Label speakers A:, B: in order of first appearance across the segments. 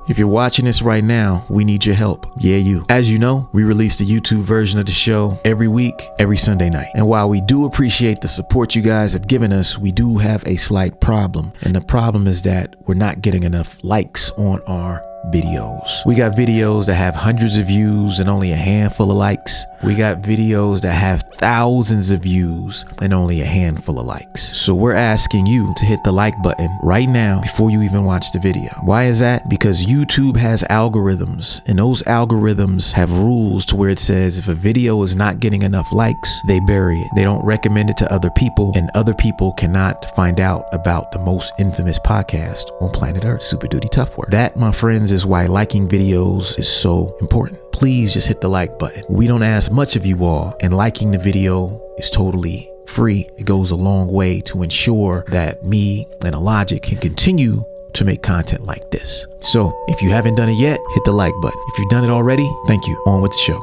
A: If you're watching this right now, we need your help. Yeah, you. As you know, we release the YouTube version of the show every week, every Sunday night. And while we do appreciate the support you guys have given us, we do have a slight problem. And the problem is that we're not getting enough likes on our videos. We got videos that have hundreds of views and only a handful of likes. We got videos that have thousands of views and only a handful of likes. So we're asking you to hit the like button right now before you even watch the video. Why is that? Because YouTube has algorithms, and those algorithms have rules to where it says if a video is not getting enough likes, they bury it. They don't recommend it to other people, and other people cannot find out about the most infamous podcast on planet Earth, Super Duty Tough Work. That, my friends, is why liking videos is so important. Please just hit the like button. We don't ask much of you all, and liking the video is totally free. It goes a long way to ensure that me and Illogic can continue to make content like this. So if you haven't done it yet, hit the like button. If you've done it already, thank you. On with the show.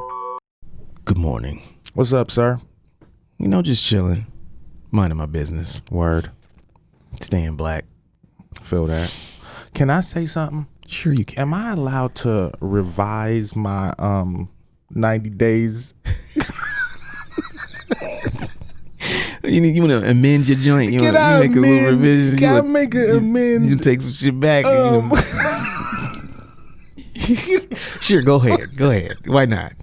A: Good morning.
B: What's up, sir?
A: You know, just chilling, minding my business.
B: Word.
A: Staying black.
B: Feel that. Can I say something?
A: Sure you can.
B: Am I allowed to revise my 90 days?
A: You want to amend your joint? You want to make a little revision?
B: Can I make an amend?
A: You take some shit back. Sure, go ahead. Go ahead. Why not?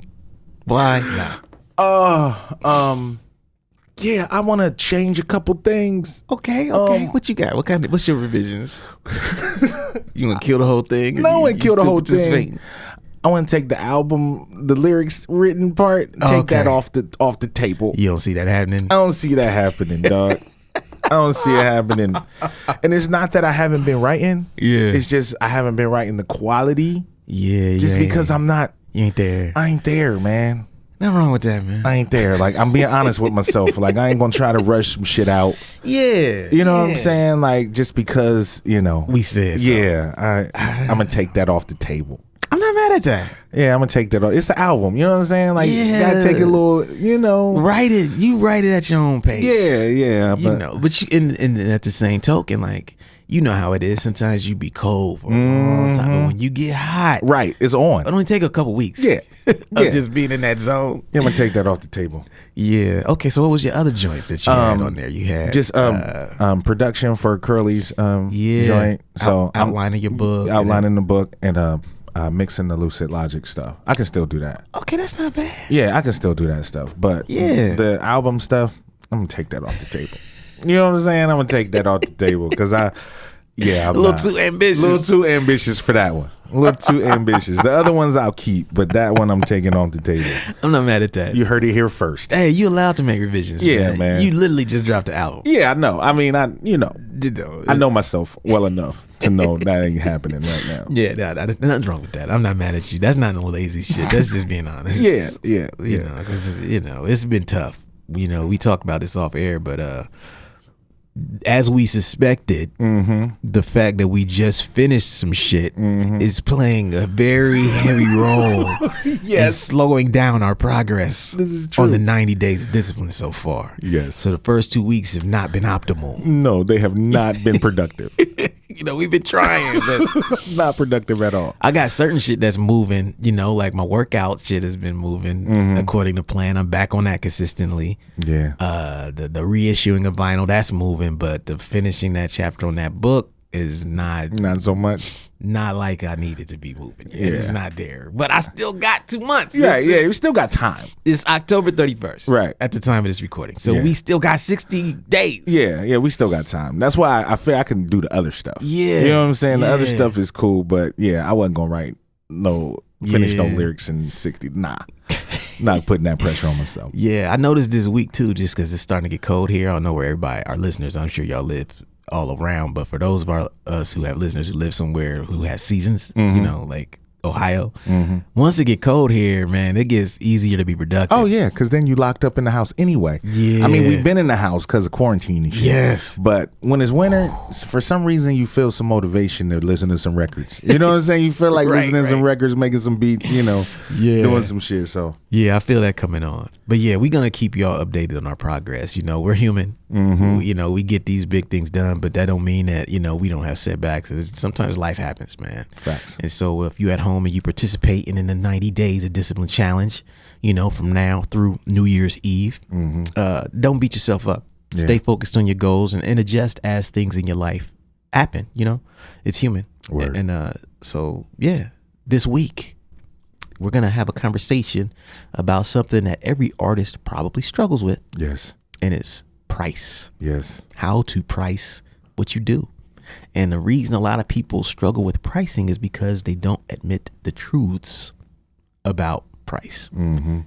A: Why not?
B: Yeah, I want to change a couple things.
A: Okay. What you got? What's your revisions? You want to kill the whole thing?
B: No, I want to kill the whole thing. I want to take the album, the lyrics written part, take that off the table.
A: You don't see that happening?
B: I don't see that happening, dog. I don't see it happening. And it's not that I haven't been writing.
A: Yeah.
B: It's just I haven't been writing the quality.
A: Yeah.
B: Just because I'm not.
A: You ain't there.
B: I ain't there, man.
A: Nothing wrong with that, man.
B: I ain't there. Like, I'm being honest with myself. Like, I ain't gonna try to rush some shit out.
A: Yeah.
B: You know what I'm saying? Like, just because,
A: we said so.
B: Yeah, I'm gonna take that off the table.
A: I'm not mad at that.
B: Yeah, I'm gonna take that off. It's the album. You know what I'm saying? Like, you gotta take a little,
A: Write it. You write it at your own pace.
B: Yeah.
A: But you, and at the same token, like, you know how it is. Sometimes you be cold for a long time, but when you get hot,
B: right, it's on.
A: It only take a couple weeks.
B: Yeah.
A: Of just being in that zone.
B: Yeah, I'm gonna take that off the table.
A: Yeah. Okay. So what was your other joints that you had on there? You had
B: just production for Curly's joint. So
A: outlining your book,
B: outlining the book, and mixing the Lucid Logic stuff. I can still do that.
A: Okay, that's not bad.
B: Yeah, I can still do that stuff. But the album stuff, I'm gonna take that off the table. You know what I'm saying? I'm gonna take that off the table because I'm
A: a little too ambitious.
B: A little too ambitious for that one. A little too ambitious. The other ones I'll keep, but that one I'm taking off the table.
A: I'm not mad at that.
B: You heard it here first.
A: Hey, you allowed to make revisions.
B: Yeah, man.
A: You literally just dropped the album.
B: Yeah, I know. I mean, I know myself well enough to know that ain't happening right now.
A: Yeah, nothing's wrong with that. I'm not mad at you. That's not no lazy shit. That's just being honest.
B: Yeah.
A: You know, because it's been tough. We talked about this off air, but as we suspected, the fact that we just finished some shit is playing a very heavy role in slowing down our progress on the 90 days of discipline so far.
B: Yes.
A: So the first 2 weeks have not been optimal.
B: No, they have not been productive.
A: We've been trying, but
B: not productive at all.
A: I got certain shit that's moving, like my workout shit has been moving according to plan. I'm back on that consistently.
B: Yeah.
A: The reissuing of vinyl, that's moving, but the finishing that chapter on that book is not
B: so much.
A: Not like I need it to be moving. It's not there. But I still got 2 months.
B: Yeah, you still got time.
A: It's October 31st.
B: Right.
A: At the time of this recording. So we still got 60 days.
B: Yeah, we still got time. That's why I feel I can do the other stuff.
A: Yeah.
B: You know what I'm saying? The other stuff is cool, but I wasn't going to finish no lyrics in 60. Nah. Not putting that pressure on myself.
A: Yeah, I noticed this week too, just because it's starting to get cold here. I don't know where everybody, our listeners, I'm sure y'all live all around, but for those of us who have listeners who live somewhere who has seasons, like Ohio, once it get cold here, man, it gets easier to be productive.
B: Oh yeah, because then you locked up in the house anyway.
A: Yeah,
B: I mean, we've been in the house because of quarantine and shit.
A: Yes,
B: but when it's winter, for some reason you feel some motivation to listen to some records. You know what I'm saying? You feel like listening to some records, making some beats, doing some shit. So
A: Yeah, I feel that coming on. But yeah, we're gonna keep y'all updated on our progress. You know, we're human. You know, we get these big things done, but that don't mean that, you know, we don't have setbacks. Sometimes life happens, man.
B: Facts.
A: And so if you at home and you participating in the 90 days of discipline challenge, you know, from now through New Year's Eve, don't beat yourself up. Stay focused on your goals and adjust as things in your life happen. You know, it's human.
B: Word.
A: And so yeah, this week we're gonna have a conversation about something that every artist probably struggles with.
B: Yes.
A: And it's price.
B: Yes.
A: How to price what you do. And the reason a lot of people struggle with pricing is because they don't admit the truths about price.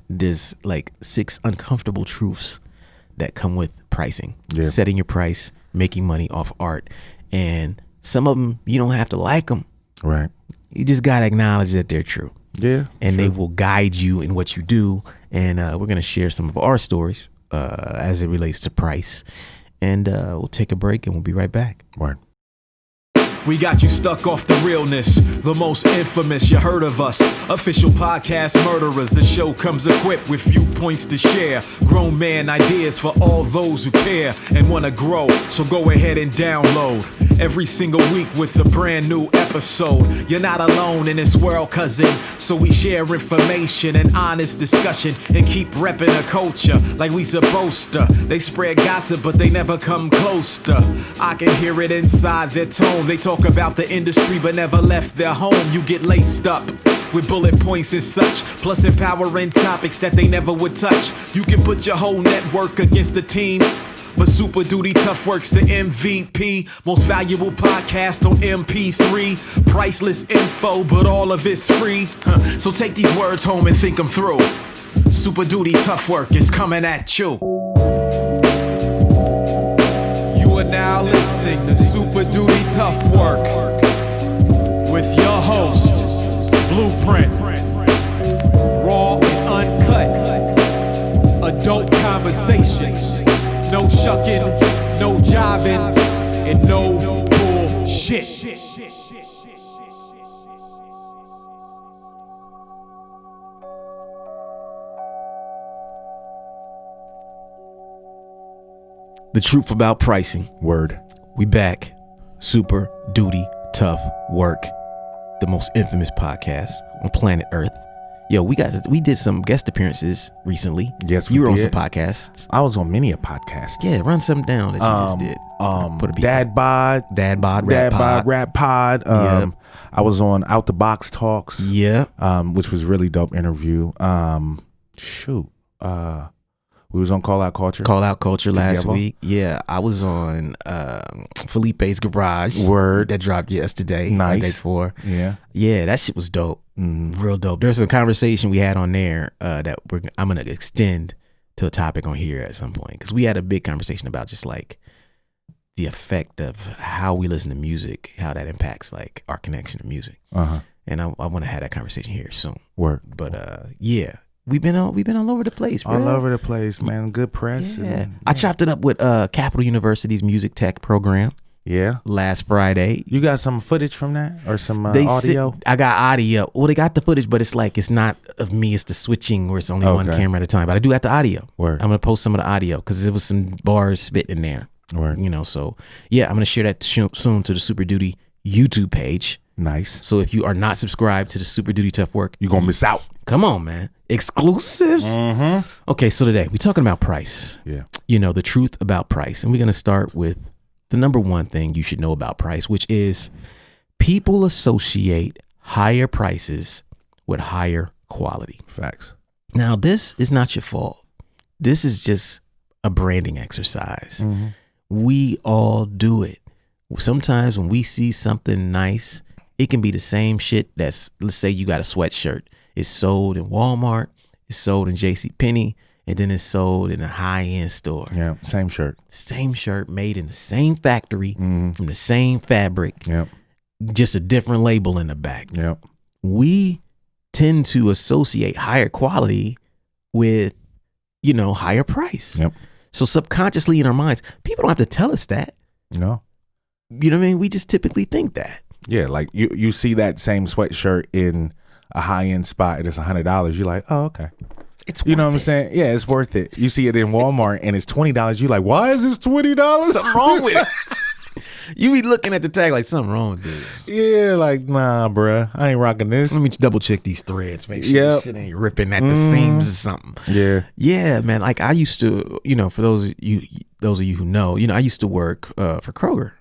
A: There's like 6 uncomfortable truths that come with pricing. Setting your price, making money off art. And some of them, you don't have to like them.
B: Right.
A: You just got to acknowledge that they're true.
B: Yeah.
A: And they will guide you in what you do. And we're going to share some of our stories as it relates to price. And we'll take a break and we'll be right back.
B: Word.
C: We got you stuck off the realness, the most infamous, you heard of us. Official podcast murderers, the show comes equipped with viewpoints to share. Grown man ideas for all those who care and want to grow, so go ahead and download. Every single week with a brand new episode. You're not alone in this world, cousin, so we share information and honest discussion and keep repping a culture like we supposed to. They spread gossip, but they never come close to. I can hear it inside their tone. They talk about the industry but never left their home. You get laced up with bullet points and such, plus empowering topics that they never would touch. You can put your whole network against the team, but Super Duty Tough Work's the MVP. Most valuable podcast on MP3. Priceless info, but all of it's free. So take these words home and think them through. Super Duty Tough Work is coming at you. You are now listening to Super Duty Tough Work with your host, Blueprint. Raw and uncut. Adult conversations. No shucking, no jiving, and no bullshit.
A: The truth about pricing.
B: Word.
A: We back. Super Duty Tough Work. The most infamous podcast on planet Earth. Yo, we did some guest appearances recently.
B: Yes, we
A: You were on
B: did.
A: some podcasts.
B: I was on many a podcast.
A: Yeah, run something down that you just did. Put a beat
B: Dad Bod, Rap Pod.
A: Yep.
B: I was on Out the Box Talks.
A: Yeah.
B: Which was really dope interview. We was on Call Out Culture.
A: Call Out Culture last
B: Together.
A: week. Yeah, I was on Felipe's Garage.
B: Word.
A: That dropped yesterday.
B: Nice.
A: Day 4.
B: Yeah.
A: Yeah, that shit was dope. Real dope. There's a conversation we had on there that I'm gonna extend to a topic on here at some point, because we had a big conversation about just like the effect of how we listen to music, how that impacts like our connection to music. And I want to have that conversation here soon.
B: Word.
A: But yeah, we've been all over the place, bro.
B: All over the place, man. Good press.
A: Yeah. I chopped it up with Capital University's music tech program last Friday.
B: You got some footage from that or some audio?
A: I got audio. Well, they got the footage, but it's like it's not of me. It's the switching where it's only one camera at a time. But I do have the audio.
B: Word.
A: I'm gonna post some of the audio because there was some bars spit in there.
B: Word.
A: You know, so yeah, I'm gonna share that soon to the Super Duty YouTube page.
B: Nice.
A: So if you are not subscribed to the Super Duty Tough Work,
B: You're gonna miss out.
A: come on, man. Exclusives. Okay, so today we're talking about price.
B: Yeah.
A: You know, the truth about price. And we're going to start with the number one thing you should know about price, which is people associate higher prices with higher quality.
B: Facts.
A: Now, this is not your fault. This is just a branding exercise. We all do it. Sometimes when we see something nice, it can be the same shit that's, let's say you got a sweatshirt. It's sold in Walmart, it's sold in JCPenney, and then it's sold in a high-end store.
B: Yeah. Same shirt.
A: Same shirt made in the same factory from the same fabric,
B: Yep.
A: just a different label in the back.
B: Yep.
A: We tend to associate higher quality with, you know, higher price.
B: Yep.
A: So subconsciously in our minds, people don't have to tell us that.
B: No.
A: You know what I mean? We just typically think that.
B: Yeah, like you see that same sweatshirt in a high end spot and it's $100. You're like, oh, okay.
A: It's
B: You know
A: worth
B: what I'm
A: it.
B: saying? Yeah, it's worth it. You see it in Walmart and it's $20. You like, why is this $20?
A: Something wrong with it. You be looking at the tag like something wrong with this.
B: Yeah, like, nah, bruh. I ain't rocking this.
A: Let me double check these threads. Make sure
B: Yep.
A: this shit ain't ripping at the seams or something.
B: Yeah.
A: Yeah, man. Like I used to, for those of you who know, I used to work for Kroger,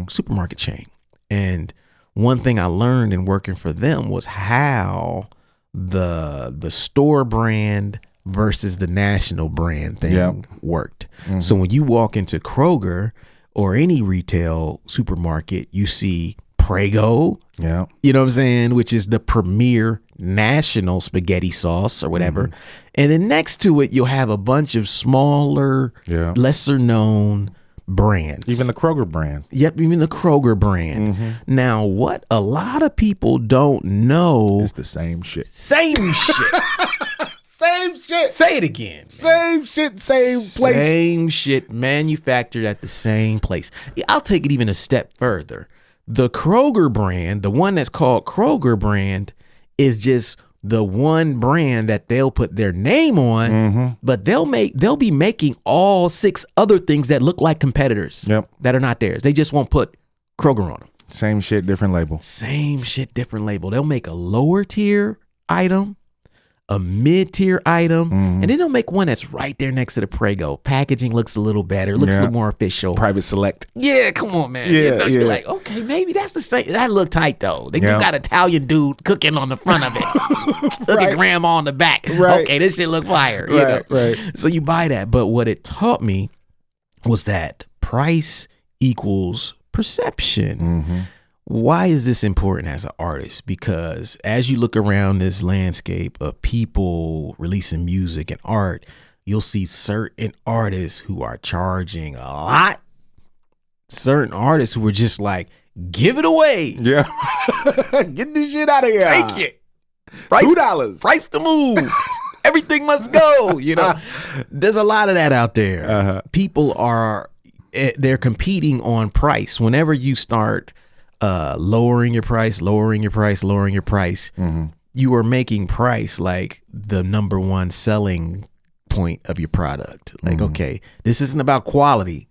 A: supermarket chain, and one thing I learned in working for them was how the store brand versus the national brand thing worked. So when you walk into Kroger or any retail supermarket, you see Prego,
B: Yeah.
A: you know what I'm saying, which is the premier national spaghetti sauce or whatever. And then next to it, you'll have a bunch of smaller, lesser known brands.
B: Even the Kroger brand.
A: Yep, even the Kroger brand. Now, what a lot of people don't know,
B: It's the same shit.
A: same shit.
B: Same shit.
A: Say it again.
B: Same shit. Same place.
A: Same shit manufactured at the same place. I'll take it even a step further. The Kroger brand, the one that's called Kroger brand, is just the one brand that they'll put their name on, but they'll be making all 6 other things that look like competitors that are not theirs. They just won't put Kroger on them.
B: Same shit, different label.
A: Same shit, different label. They'll make a lower tier item, a mid-tier item, and then they'll make one that's right there next to the Prego. Packaging looks a little better, looks a little more official.
B: Private select.
A: Yeah, come on, man.
B: Yeah,
A: You're
B: yeah.
A: like, okay, maybe that's the same. That look tight though. You got Italian dude cooking on the front of it. Look at grandma on the back.
B: Right.
A: Okay, this shit look fire. You know?
B: Right.
A: So you buy that. But what it taught me was that price equals perception. Why is this important as an artist? Because as you look around this landscape of people releasing music and art, you'll see certain artists who are charging a lot. Certain artists who are just like, give it away.
B: Yeah. Get this shit out of here.
A: Take it. Price,
B: $2.
A: Price to move. Everything must go. There's a lot of that out there. People they're competing on price. Whenever you start lowering your price, you are making price like the number one selling point of your product. Like, okay, this isn't about quality,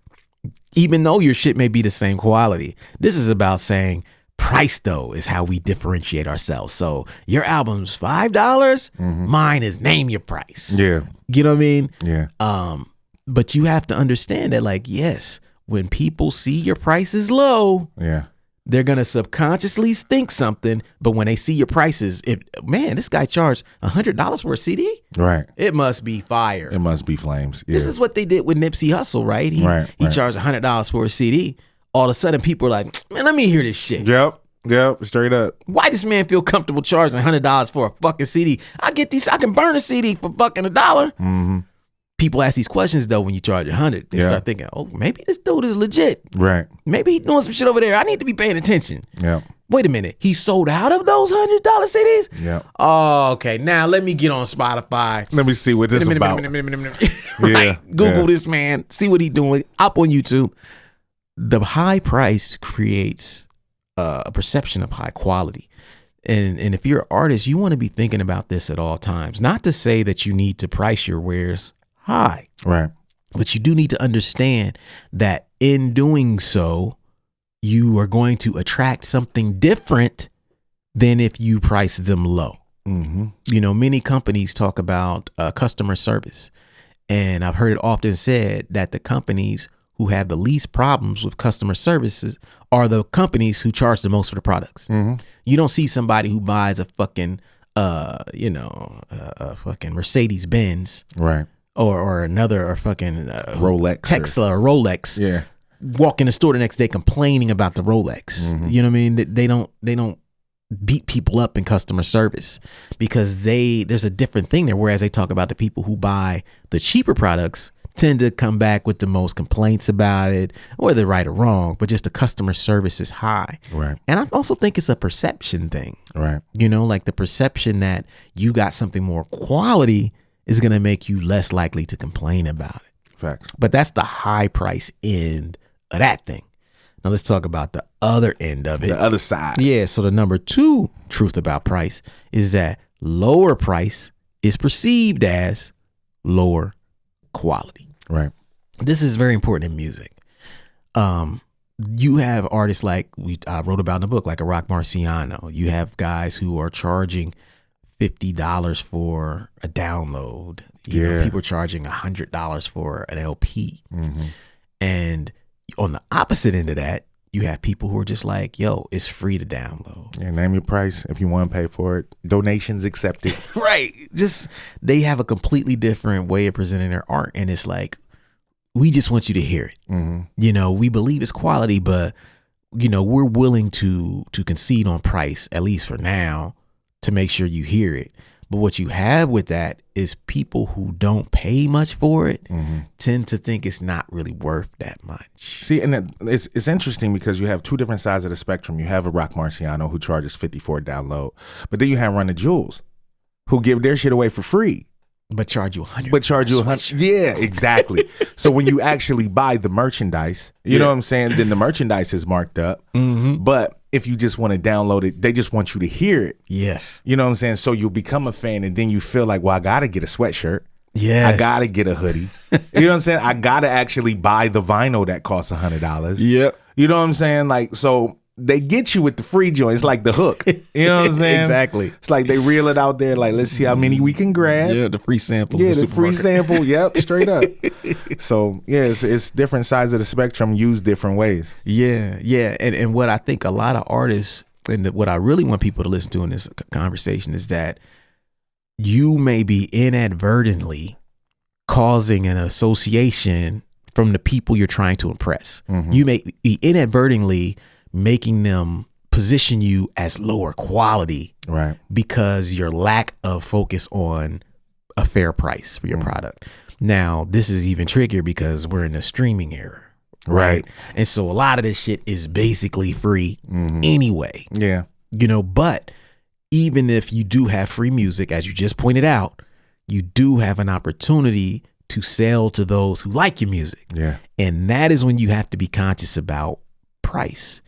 A: even though your shit may be the same quality. This is about saying price, though, is how we differentiate ourselves. So your album's $5, mine is name your price.
B: Yeah.
A: You know what I mean?
B: Yeah.
A: But you have to understand that, like, yes, when people see your price is low, they're going to subconsciously think something, but when they see your prices, this guy charged $100 for a CD?
B: Right.
A: It must be fire.
B: It must be flames. Yeah.
A: This is what they did with Nipsey Hussle, right? He charged $100 for a CD. All of a sudden, people are like, man, let me hear this shit.
B: Yep. Straight up.
A: Why does man feel comfortable charging $100 for a fucking CD? I can burn a CD for fucking $1. People ask these questions though when you charge $100. They start thinking, oh, maybe this dude is legit.
B: Right.
A: Maybe he's doing some shit over there. I need to be paying attention.
B: Yeah.
A: Wait a minute. He sold out of those $100 CDs?
B: Yeah.
A: Oh, okay. Now let me get on Spotify.
B: Let me see what this is about.
A: Right. Google this man. See what he's doing. Up on YouTube. The high price creates a perception of high quality. And if you're an artist, you want to be thinking about this at all times. Not to say that you need to price your wares high.
B: Right.
A: But you do need to understand that in doing so, you are going to attract something different than if you price them low. Many companies talk about customer service. And I've heard it often said that the companies who have the least problems with customer services are the companies who charge the most for the products. You don't see somebody who buys a fucking, a fucking Mercedes Benz.
B: Right.
A: Or another or fucking
B: Rolex.
A: Tesla or Rolex.
B: Yeah.
A: Walk in the store the next day complaining about the Rolex. You know what I mean? They don't beat people up in customer service because there's a different thing there. Whereas they talk about the people who buy the cheaper products tend to come back with the most complaints about it, whether right or wrong, but just the customer service is high.
B: Right.
A: And I also think it's a perception thing.
B: Right.
A: Like the perception that you got something more quality is going to make you less likely to complain about it.
B: Facts.
A: But that's the high price end of that thing. Now let's talk about the other end of it.
B: The other side.
A: Yeah. So the number 2 truth about price is that lower price is perceived as lower quality.
B: Right.
A: This is very important in music. You have artists like I wrote about in the book, like a Rock Marciano. You have guys who are charging $50 for a download. You know, people are charging $100 for an LP. And on the opposite end of that, you have people who are just like, yo, it's free to download.
B: Yeah, name your price if you want to pay for it. Donations accepted.
A: Right. Just they have a completely different way of presenting their art. And it's like, we just want you to hear it. You know, we believe it's quality, but, you know, we're willing to concede on price, at least for now, to make sure you hear it. But what you have with that is people who don't pay much for it tend to think it's not really worth that much.
B: See, and it's interesting because you have two different sides of the spectrum. You have a Rock Marciano who charges $50 for a download, but then you have Run the Jewels who give their shit away for free.
A: But charge you $100.
B: But charge you $100. Yeah, exactly. So when you actually buy the merchandise, you know what I'm saying? Then the merchandise is marked up. But if you just want to download it, they just want you to hear it.
A: Yes.
B: You know what I'm saying? So you'll become a fan and then you feel like, well, I got to get a sweatshirt.
A: Yes.
B: I got to get a hoodie. You know what I'm saying? I got to actually buy the vinyl that costs $100.
A: Yep.
B: You know what I'm saying? Like, so they get you with the free joint. It's like the hook. You know what I'm saying?
A: Exactly.
B: It's like they reel it out there. Like, let's see how many we can grab.
A: Yeah, the free sample.
B: Yeah, the free sample. Yep, straight up. So yeah, it's different sides of the spectrum used different ways.
A: Yeah, yeah, and what I think a lot of artists, and what I really want people to listen to in this conversation is that you may be inadvertently causing an association from the people you're trying to impress. You may be inadvertently making them position you as lower quality,
B: right?
A: Because your lack of focus on a fair price for your product. Now, this is even trickier because we're in a streaming era, right? And so a lot of this shit is basically free anyway.
B: Yeah.
A: You know, but even if you do have free music, as you just pointed out, you do have an opportunity to sell to those who like your music.
B: Yeah.
A: And that is when you have to be conscious about price.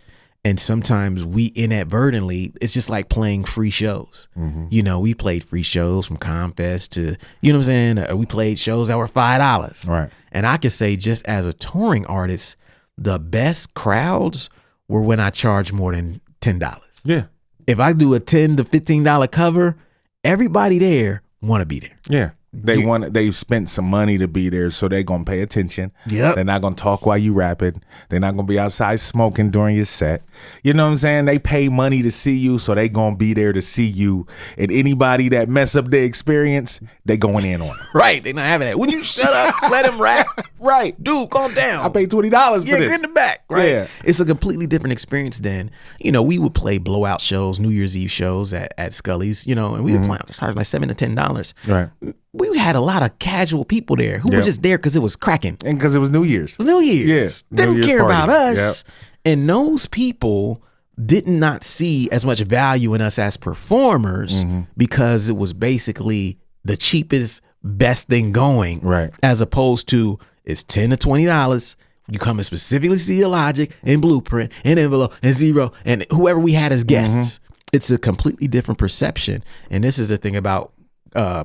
A: And sometimes we inadvertently, it's just like playing free shows. You know, we played free shows from Confest to, you know what I'm saying? We played shows that were $5.
B: Right.
A: And I can say, just as a touring artist, the best crowds were when I charged more than $10.
B: Yeah.
A: If I do a $10 to $15 cover, everybody there want to be there.
B: Yeah. They've spent some money to be there, so they're gonna pay attention.
A: Yep.
B: They're not gonna talk while you rapping. They're not gonna be outside smoking during your set. You know what I'm saying? They pay money to see you, so they gonna be there to see you. And anybody that mess up their experience, they going in on it.
A: Right. They not having that. Would you shut up? Let him rap.
B: Right.
A: Dude, calm down.
B: I paid $20 for
A: Yeah,
B: this.
A: get in the back. Right.
B: Yeah.
A: It's a completely different experience than, you know, we would play blowout shows, New Year's Eve shows at Scully's, you know, and we would charge like $7 to $10.
B: Right.
A: We had a lot of casual people there who were just there because it was cracking.
B: And because it was New Year's.
A: It was New Year's.
B: Yeah.
A: They
B: New
A: didn't
B: Year's
A: care
B: party.
A: about us. Yep. And those people did not see as much value in us as performers because it was basically the cheapest, best thing going.
B: Right.
A: As opposed to it's $10 to $20. You come and specifically see Illogic and Blueprint and Envelope and Zero and whoever we had as guests. It's a completely different perception. And this is the thing about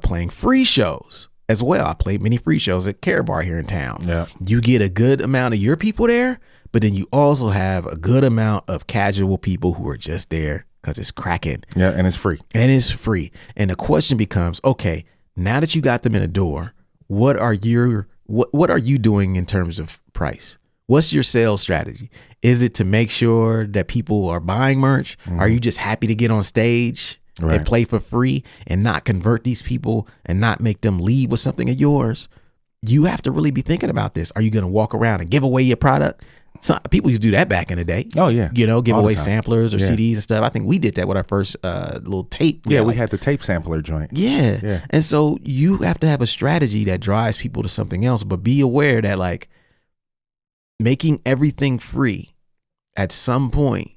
A: playing free shows as well. I played many free shows at Care Bar here in town.
B: Yeah.
A: You get a good amount of your people there, but then you also have a good amount of casual people who are just there because it's cracking.
B: Yeah, and it's free.
A: And it's free. And the question becomes, okay, now that you got them in the door, what are you doing in terms of price? What's your sales strategy? Is it to make sure that people are buying merch? Are you just happy to get on stage and play for free and not convert these people and not make them leave with something of yours? You have to really be thinking about this. Are you going to walk around and give away your product? Some people used to do that back in the day.
B: Oh, yeah.
A: You know, give
B: All the
A: away
B: time.
A: samplers or CDs and stuff. I think we did that with our first little tape.
B: Yeah, we had the tape sampler joint.
A: Yeah. And so you have to have a strategy that drives people to something else, but be aware that like making everything free at some point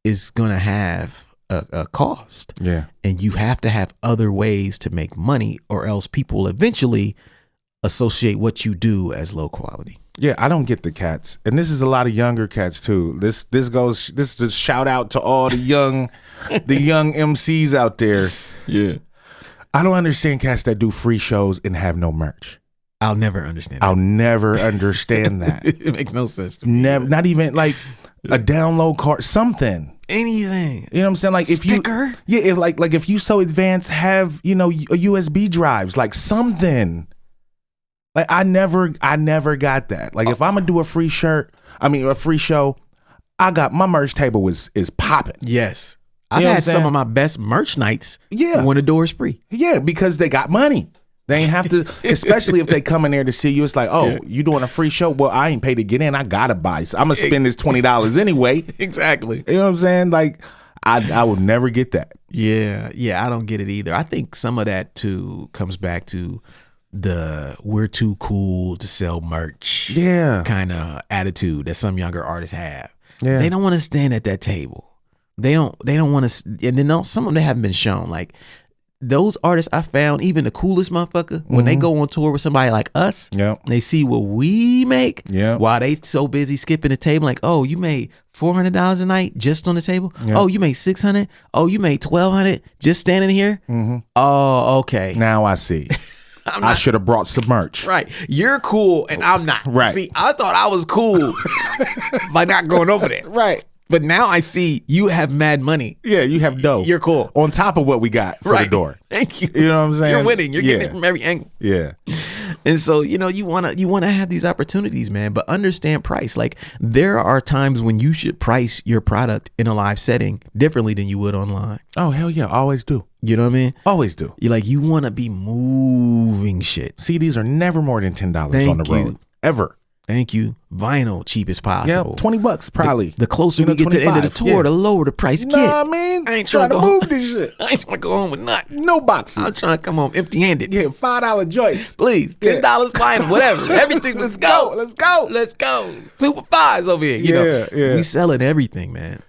A: is going to have a cost.
B: Yeah.
A: And you have to have other ways to make money or else people eventually associate what you do as low quality.
B: Yeah, I don't get the cats. And this is a lot of younger cats too. This is a shout out to all the young MCs out there.
A: Yeah.
B: I don't understand cats that do free shows and have no merch.
A: I'll never understand that.
B: I'll never understand that.
A: It makes no sense to me.
B: Never, not even like a download card, something.
A: Anything.
B: You know what I'm saying? Like if
A: Sticker?
B: you, yeah, if like if you so advanced, have a USB drives, like something. Like I never got that. Like if I'm gonna do a free show, I got my merch table is popping.
A: Yes. I've
B: You know what I'm
A: had some
B: saying?
A: of my best merch nights
B: Yeah.
A: when the door is free.
B: Yeah, because they got money. They ain't have to, especially if they come in there to see you. It's like, oh, you doing a free show? Well, I ain't paid to get in. I gotta buy. So I'm gonna spend this $20 anyway.
A: Exactly.
B: You know what I'm saying? Like, I will never get that.
A: Yeah, I don't get it either. I think some of that too comes back to the we're too cool to sell merch kind of attitude that some younger artists have.
B: Yeah.
A: They don't want to stand at that table. They don't want to, and then some of them haven't been shown. Like those artists I found, even the coolest motherfucker, when they go on tour with somebody like us, they see what we make while they so busy skipping the table. Like, oh, you made $400 a night just on the table. Oh, you made $600. Oh, you made $1,200 just standing here. Oh, okay.
B: Now I see. I should have brought some merch.
A: Right. You're cool and I'm not.
B: Right.
A: See, I thought I was cool by not going over there.
B: Right.
A: But now I see you have mad money.
B: Yeah, you have dough.
A: You're cool.
B: On top of what we got for the door.
A: Thank you.
B: You know what I'm saying?
A: You're winning. You're getting it from every angle.
B: Yeah.
A: And so, you wanna have these opportunities, man, but understand price. Like there are times when you should price your product in a live setting differently than you would online.
B: Oh, hell yeah. Always do.
A: You know what I mean?
B: Always do.
A: You want to be moving shit.
B: CDs are never more than $10 on the road. Ever.
A: Thank you. Vinyl, cheap as possible.
B: Yeah, $20 probably.
A: The closer we get to the end of the tour, the lower the price get.
B: Nah, I mean,
A: I ain't
B: trying to
A: go
B: move
A: home.
B: this shit.
A: I ain't trying to go home with nothing.
B: No boxes.
A: I'm trying to come home empty-handed.
B: Yeah, $5 joints.
A: Please, $10 vinyl, whatever. Everything. Let's go.
B: Let's go.
A: Let's go. Super fives over here. You know,
B: yeah.
A: we selling everything, man.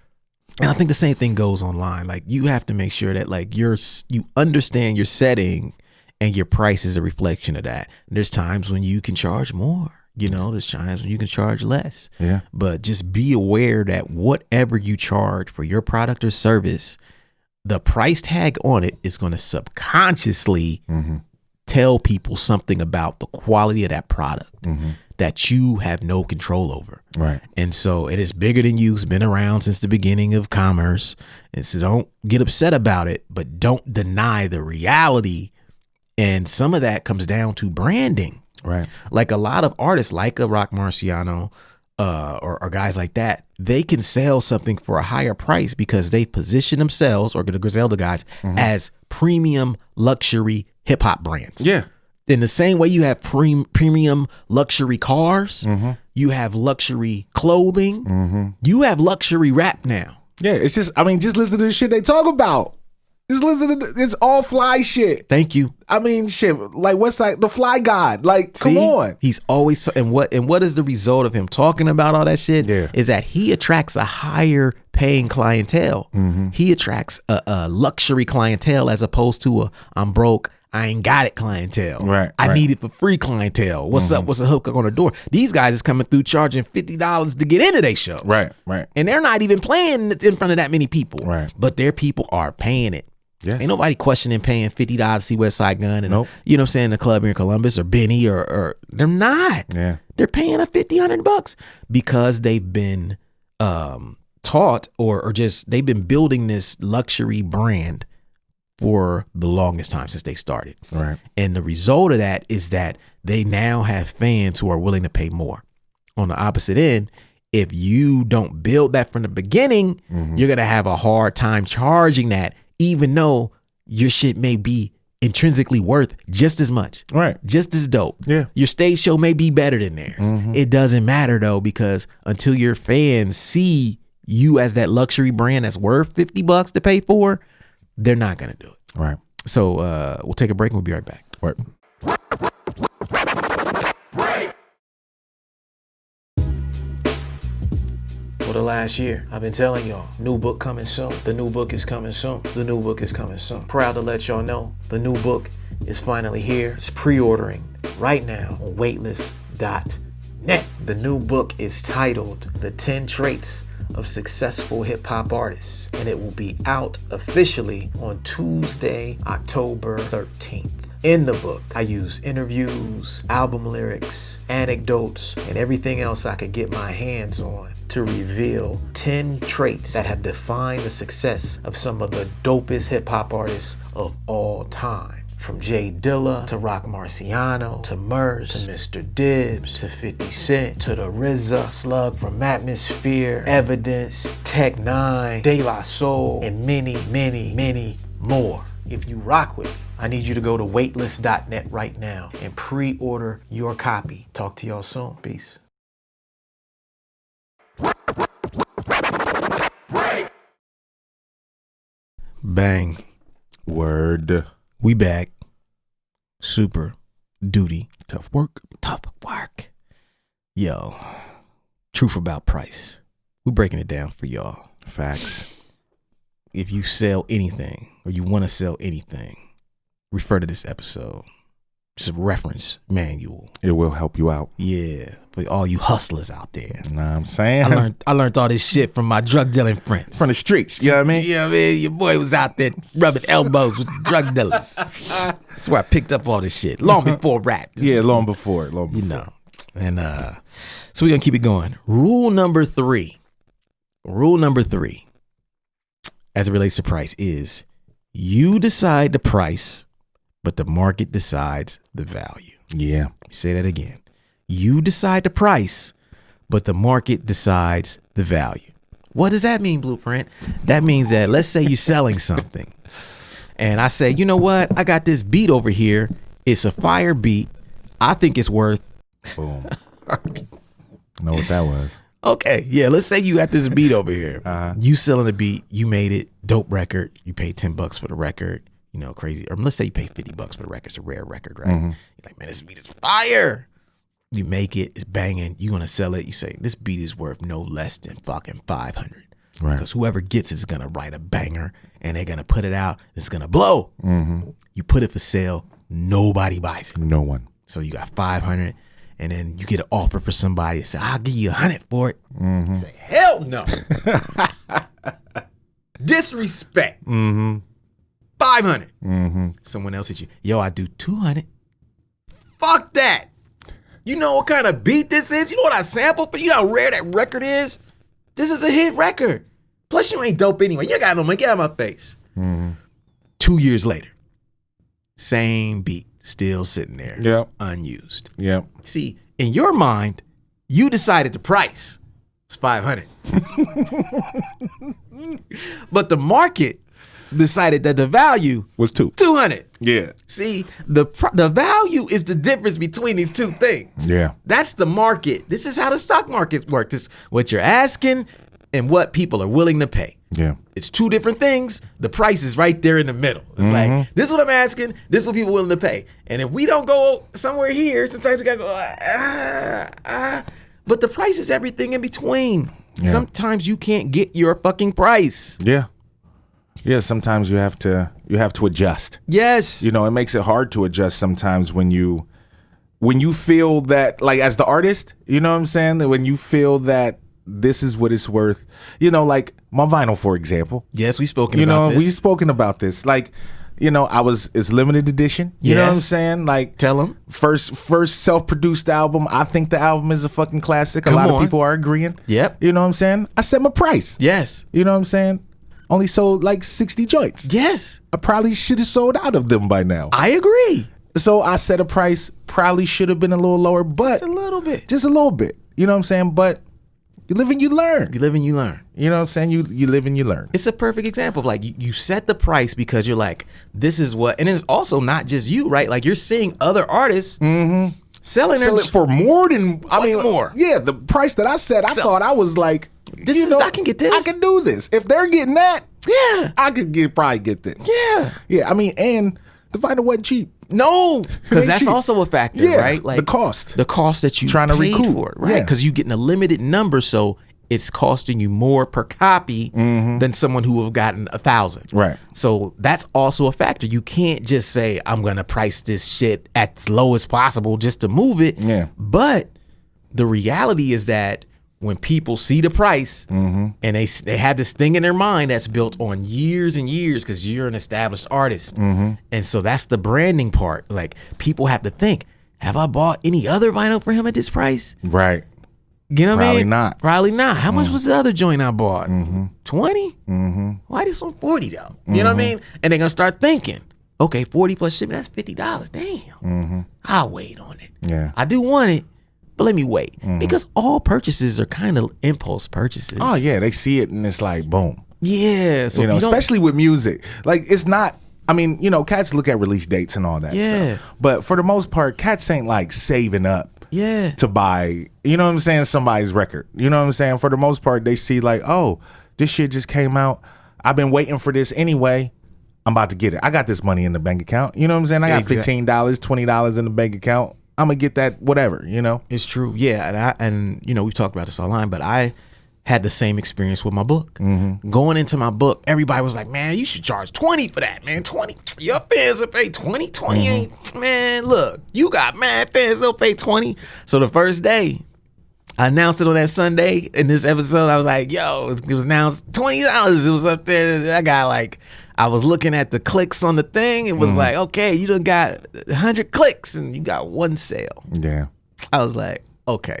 A: And I think the same thing goes online. Like you have to make sure that you understand your setting and your price is a reflection of that. And there's times when you can charge more. There's times when you can charge less.
B: Yeah.
A: But just be aware that whatever you charge for your product or service, the price tag on it is going to subconsciously tell people something about the quality of that product that you have no control over.
B: Right.
A: And so it is bigger than you. It's been around since the beginning of commerce. And so don't get upset about it, but don't deny the reality. And some of that comes down to branding.
B: Right.
A: Like a lot of artists like a Rock Marciano or guys like that, they can sell something for a higher price because they position themselves, or the Griselda guys, as premium luxury hip hop brands.
B: Yeah.
A: In the same way you have premium luxury cars, you have luxury clothing, you have luxury rap now.
B: Yeah, it's just listen to the shit they talk about. Just listen to it's all fly shit.
A: Thank you.
B: I mean, shit, like what's like the fly god? Like, come on.
A: He's always and what is the result of him talking about all that shit?
B: Yeah.
A: Is that he attracts a higher paying clientele. He attracts a luxury clientele as opposed to a I'm broke, I ain't got it clientele.
B: Right.
A: I need it for free clientele. What's up? What's the hook on the door? These guys is coming through charging $50 to get into their show.
B: Right.
A: And they're not even playing in front of that many people.
B: Right.
A: But their people are paying it.
B: Yes.
A: Ain't nobody questioning paying $50 to see West Side Gun and
B: Nope.
A: you know what I'm saying, the club here in Columbus or Benny or they're not.
B: Yeah.
A: They're paying a $50-$100 because they've been taught or just they've been building this luxury brand for the longest time since they started.
B: Right.
A: And the result of that is that they now have fans who are willing to pay more. On the opposite end, if you don't build that from the beginning, you're going to have a hard time charging that, even though your shit may be intrinsically worth just as much.
B: Right.
A: Just as dope.
B: Yeah.
A: Your stage show may be better than theirs. It doesn't matter though, because until your fans see you as that luxury brand that's worth $50 to pay for, they're not going to do it.
B: Right.
A: So we'll take a break and we'll be right back.
B: Right.
A: For the last year, I've been telling y'all, new book coming soon. The new book is coming soon. The new book is coming soon. Proud to let y'all know the new book is finally here. It's pre-ordering right now on waitlist.net. The new book is titled The 10 Traits of Successful Hip Hop Artists, and it will be out officially on Tuesday, October 13th. In the book, I use interviews, album lyrics, anecdotes, and everything else I could get my hands on to reveal 10 traits that have defined the success of some of the dopest hip-hop artists of all time. From Jay Dilla to Rock Marciano to Murs to Mr. Dibbs to 50 Cent to the RZA, Slug from Atmosphere, Evidence, Tech 9, De La Soul, and many, many, many more. If you rock with me, I need you to go to waitlist.net right now and pre-order your copy. Talk to y'all soon. Peace. Bang.
B: Word.
A: We back. Super duty.
B: Tough work.
A: Tough work. Yo, truth about price. We're breaking it down for y'all.
B: Facts.
A: If you sell anything or you want to sell anything, refer to this episode. It's a reference manual.
B: It will help you out.
A: Yeah, for all you hustlers out there.
B: Know what I'm saying?
A: I learned all this shit from my drug dealing friends.
B: From the streets, you know what I mean?
A: Yeah, man, your boy was out there rubbing elbows with the drug dealers. That's where I picked up all this shit, long before rap.
B: Yeah, long before.
A: You know. And so we're going to keep it going. Rule number three, as it relates to price, is you decide the price, but the market decides the value.
B: Yeah.
A: Let me say that again. You decide the price, but the market decides the value. What does that mean, Blueprint? That means that, let's say you're selling something and I say, you know what? I got this beat over here. It's a fire beat. I think it's worth.
B: Boom. Know what that was.
A: Okay. Yeah. Let's say you got this beat over here. You selling the beat. You made it. Dope record. You paid $10 for the record. You know, crazy. Or let's say you pay $50 for the record. It's a rare record, right? You're like, man, this beat is fire. You make it, it's banging. You're gonna sell it. You say this beat is worth no less than fucking 500.
B: Right.
A: Because whoever gets it is gonna write a banger, and they're gonna put it out. It's gonna blow. You put it for sale. Nobody buys it.
B: No one.
A: So you got 500, and then you get an offer for somebody. Say, I'll give you 100 for it. You say, hell no. Disrespect. 500. Someone else hits you. Yo, I do 200. Fuck that. You know what kind of beat this is? You know what I sampled for? You know how rare that record is? This is a hit record. Plus, you ain't dope anyway. You got no money. Get out of my face. 2 years later, same beat, still sitting there.
B: Yep.
A: Unused.
B: Yep.
A: See, in your mind, you decided the price was 500. But the market decided that the value
B: Was
A: 200.
B: Yeah.
A: See, the value is the difference between these two things.
B: Yeah.
A: That's the market. This is how the stock market works. It's what you're asking and what people are willing to pay.
B: Yeah.
A: It's two different things. The price is right there in the middle. It's like, this is what I'm asking. This is what people are willing to pay. And if we don't go somewhere here, sometimes you got to go, but the price is everything in between.
B: Yeah.
A: Sometimes you can't get your fucking price.
B: Yeah. Yeah, sometimes you have to adjust.
A: Yes.
B: You know, it makes it hard to adjust sometimes when you feel that, like, as the artist, you know what I'm saying? That when you feel that this is what it's worth, you know, like my vinyl, for example.
A: Yes, we've spoken
B: You
A: about
B: know,
A: this.
B: we've spoken about this. Like, you know, it's limited edition. You know what I'm
A: Yes.
B: saying? Like,
A: Tell them.
B: first self-produced album. I think the album is a fucking classic. A lot of people are agreeing.
A: Yep.
B: You know what I'm saying? I set my price.
A: Yes.
B: You know what I'm saying? Only sold like 60 joints.
A: Yes.
B: I probably should have sold out of them by now.
A: I agree.
B: So I set a price, probably should have been a little lower, but
A: Just a little bit.
B: just a little bit. You know what I'm saying? But you live and you learn.
A: You live and you learn.
B: You know what I'm saying? You live and you learn.
A: It's a perfect example of like you set the price because you're like, this is what, and it's also not just you, right? Like you're seeing other artists selling
B: Sell
A: their
B: it for more than,
A: more.
B: Yeah, the price that I set, I thought I was like,
A: This is- I can get this.
B: I can do this. If they're getting that,
A: Yeah.
B: I could probably get this.
A: Yeah.
B: Yeah, I mean, and the vinyl wasn't cheap.
A: No, because
B: ain't
A: that's
B: cheap.
A: also a factor,
B: Yeah,
A: right?
B: the cost.
A: the cost that you
B: Trying to
A: paid
B: recoup.
A: for it, right?
B: Yeah.
A: Because you're getting a limited number, so it's costing you more per copy than someone who have gotten 1,000.
B: Right.
A: So that's also a factor. You can't just say I'm gonna price this shit at as low as possible just to move it.
B: Yeah.
A: But the reality is that when people see the price and they have this thing in their mind that's built on years and years because you're an established artist. And so that's the branding part. Like, people have to think, have I bought any other vinyl for him at this price?
B: Right.
A: You know what I mean?
B: Not.
A: Probably not. How much was the other joint I bought? 20? Why this one 40 though? You know what I mean? And they're gonna start thinking, okay, 40 plus shipping, that's $50. Damn. I'll wait on it.
B: Yeah.
A: I do want it, but let me wait. Because all purchases are kind of impulse purchases.
B: Oh yeah, they see it and it's like boom.
A: Yeah. So
B: You know,
A: if you don't-
B: especially with music. Like, it's not, I mean, you know, cats look at release dates and all that
A: Yeah.
B: stuff. But for the most part, cats ain't like saving up
A: yeah.
B: to buy, you know what I'm saying, somebody's record. You know what I'm saying? For the most part, they see like, oh, this shit just came out. I've been waiting for this anyway. I'm about to get it. I got this money in the bank account. You know what I'm saying? I got $15, $20 in the bank account. I'm gonna get that whatever, you know?
A: It's true. Yeah. And you know, we've talked about this online, but I had the same experience with my book. Going into my book, everybody was like, man, you should charge 20 for that, man. 20. Your fans will pay 20. 20 ain't, man, look, you got mad fans, they'll pay 20. So the first day, I announced it on that Sunday in this episode. I was like, yo, it was announced $20. It was up there. I got like, I was looking at the clicks on the thing. It was like, okay, you done got 100 clicks and you got one sale.
B: Yeah.
A: I was like, okay.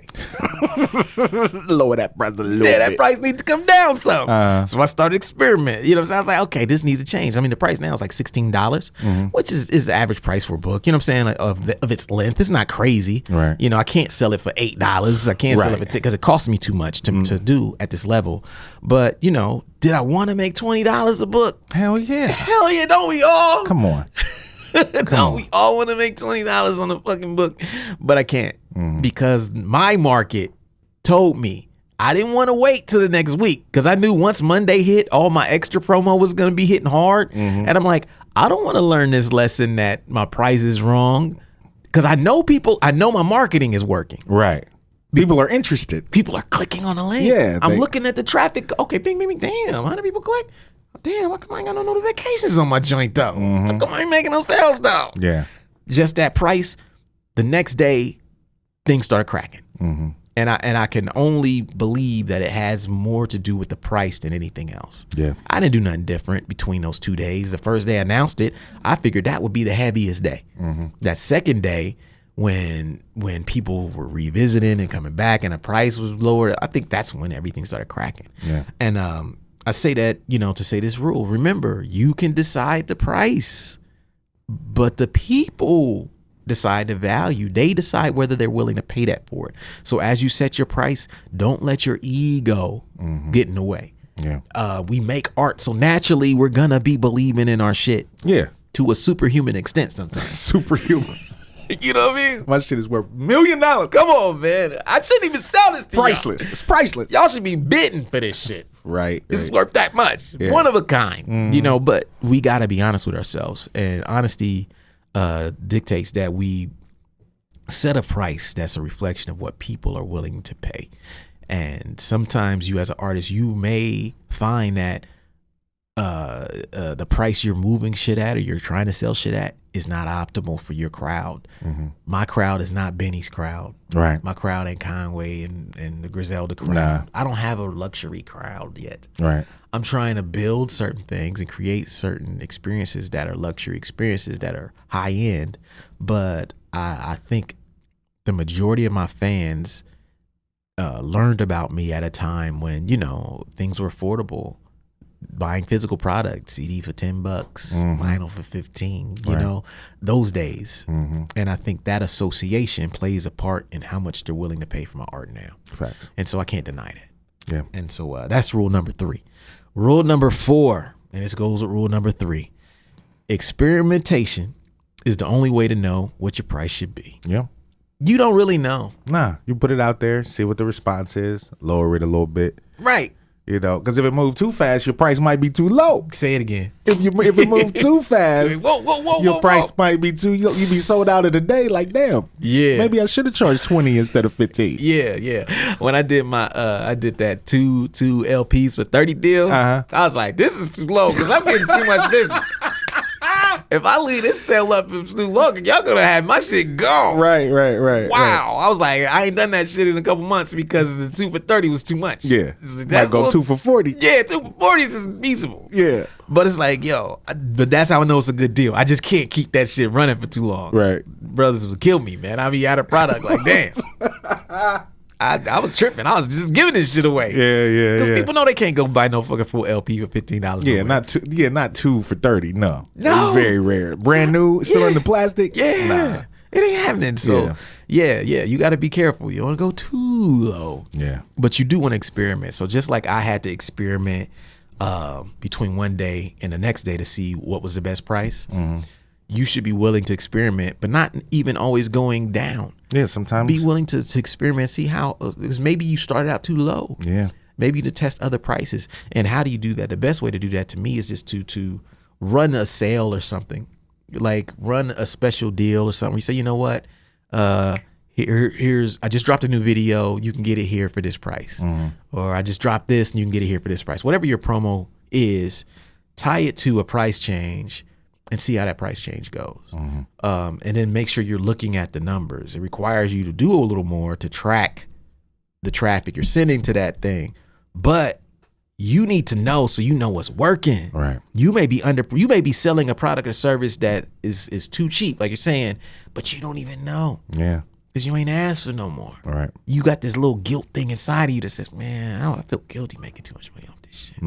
B: Lower that price a little
A: Yeah,
B: bit.
A: that price needs to come down some. So I started experimenting. You know what I'm saying? I was like, okay, this needs to change. I mean, the price now is like $16, which is the average price for a book. You know what I'm saying? Like of its length. It's not crazy.
B: Right.
A: You know, I can't sell it for $8. I can't sell it for because it costs me too much to do at this level. But, you know, did I want to make $20 a book?
B: Hell yeah.
A: Hell yeah, don't we all?
B: Come on.
A: Don't we all want to make $20 on a fucking book? But I can't because my market told me I didn't want to wait till the next week because I knew once Monday hit, all my extra promo was going to be hitting hard. And I'm like, I don't want to learn this lesson that my price is wrong because I know my marketing is working.
B: Right. People are interested.
A: People are clicking on the link.
B: Yeah,
A: I'm looking at the traffic. Okay, bing, bing, bing. Damn, 100 people click. Damn, how come I ain't got no notifications on my joint though? How come I ain't making no sales though?
B: Yeah.
A: Just that price. The next day, things started cracking. And I can only believe that it has more to do with the price than anything else.
B: Yeah.
A: I didn't do nothing different between those 2 days. The first day I announced it, I figured that would be the heaviest day. That second day, when people were revisiting and coming back and the price was lower, I think that's when everything started cracking.
B: Yeah.
A: And I say that, you know, to say this rule. Remember, you can decide the price, but the people decide the value. They decide whether they're willing to pay that for it. So as you set your price, don't let your ego get in the way.
B: Yeah.
A: We make art, so naturally we're gonna be believing in our shit
B: Yeah.
A: to a superhuman extent sometimes.
B: Superhuman.
A: You know what I mean?
B: My shit is worth $1 million.
A: Come on, man. I shouldn't even sell this to
B: Priceless. It's priceless.
A: Y'all should be bidding for this shit.
B: Right.
A: It's worth that much.
B: Yeah.
A: One of a kind. You know, but we got to be honest with ourselves. And honesty dictates that we set a price that's a reflection of what people are willing to pay. And sometimes you as an artist, you may find that the price you're moving shit at or you're trying to sell shit at is not optimal for your crowd. My crowd is not Benny's crowd.
B: Right.
A: My crowd ain't Conway and the Griselda crowd.
B: Nah.
A: I don't have a luxury crowd yet.
B: Right.
A: I'm trying to build certain things and create certain experiences that are luxury experiences that are high end. But I think the majority of my fans learned about me at a time when, you know, things were affordable. Buying physical products, CD for $10, vinyl for 15, you know, those days. And I think that association plays a part in how much they're willing to pay for my art now.
B: Facts.
A: And so I can't deny that.
B: Yeah.
A: And so that's rule number 3. Rule number 4, and this goes with rule number 3. Experimentation is the only way to know what your price should be.
B: Yeah.
A: You don't really know.
B: Nah, you put it out there, see what the response is, lower it a little bit.
A: Right.
B: You know, because if it moves too fast, your price might be too low.
A: Say it again.
B: If it moves too fast, your price might be too. You be sold out in a day. Like damn.
A: Yeah.
B: Maybe I should have charged 20 instead of 15.
A: Yeah. When I did my, I did that two LPs for 30 deal. I was like, this is too low because I'm getting too much business. if I leave this sale up for too long, y'all gonna have my shit gone.
B: Right.
A: Wow. I was like, I ain't done that shit in a couple months because the 2 for 30 was too much.
B: Yeah.
A: Like,
B: Might go 2 for 40.
A: Yeah, 2 for 40 is feasible.
B: Yeah.
A: But it's like, yo, but that's how I know it's a good deal. I just can't keep that shit running for too long.
B: Right.
A: Brothers would kill me, man. I'd be out of product. Like, damn. I was tripping. I was just giving this shit away.
B: Yeah.
A: Because people know they can't go buy no fucking full LP for $15.
B: Yeah, not 2 for 30. No.
A: No.
B: It's very rare. Brand new, still in the plastic.
A: Yeah.
B: Nah.
A: It ain't happening. So yeah, you got to be careful. You don't want to go too low.
B: Yeah.
A: But you do want to experiment. So just like I had to experiment between one day and the next day to see what was the best price, you should be willing to experiment, but not even always going down.
B: Yeah, sometimes.
A: Be willing to experiment, see how, because maybe you started out too low.
B: Yeah.
A: Maybe to test other prices. And how do you do that? The best way to do that to me is just to run a sale or something. Like run a special deal or something. You say, you know what? Here's I just dropped a new video. You can get it here for this price. Or I just dropped this and you can get it here for this price. Whatever your promo is, tie it to a price change and see how that price change goes. And then make sure you're looking at the numbers. It requires you to do a little more to track the traffic you're sending to that thing. But you need to know so you know what's working.
B: Right.
A: You may be selling a product or service that is too cheap, like you're saying, but you don't even know.
B: Yeah.
A: Because you ain't asked for no more.
B: All right.
A: You got this little guilt thing inside of you that says, man, I feel guilty making too much money off this shit. I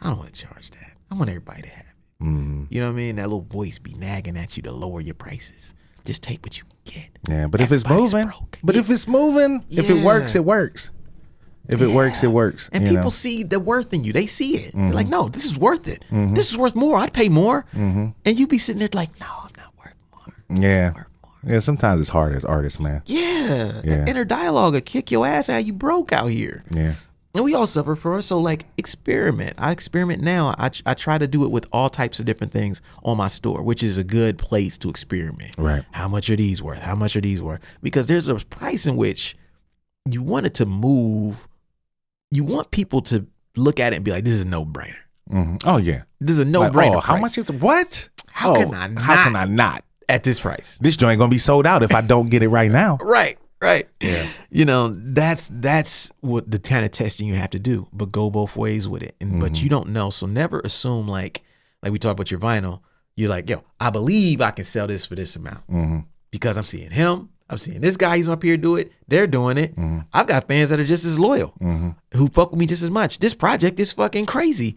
A: don't want to charge that. I want everybody to have it. You know what I mean? That little voice be nagging at you to lower your prices. Just take what you can get.
B: Yeah, but if it's moving, if it's moving, if it works, it works. If it works, it works.
A: And people see the worth in you. They see it. They're like, no, this is worth it. This is worth more. I'd pay more. And you be sitting there like, no, I'm not worth more.
B: Yeah. Yeah, sometimes it's hard as artists, man.
A: Yeah. Inner dialogue will kick your ass out. You broke out here.
B: Yeah.
A: And we all suffer for it. So like experiment. I experiment now. I try to do it with all types of different things on my store, which is a good place to experiment.
B: Right.
A: How much are these worth? How much are these worth? Because there's a price in which you want it to move. You want people to look at it and be like, this is a no-brainer.
B: Oh, yeah.
A: This is a no-brainer.
B: Like, how much is it? What?
A: How can I not? At this price.
B: This joint gonna be sold out if I don't get it right now.
A: Right.
B: Yeah.
A: You know, that's what the kind of testing you have to do, but go both ways with it. And but you don't know. So never assume like we talk about your vinyl, you're like, yo, I believe I can sell this for this amount. Because I'm seeing him. I'm seeing this guy, he's up here do it. They're doing it. I've got fans that are just as loyal, who fuck with me just as much. This project is fucking crazy.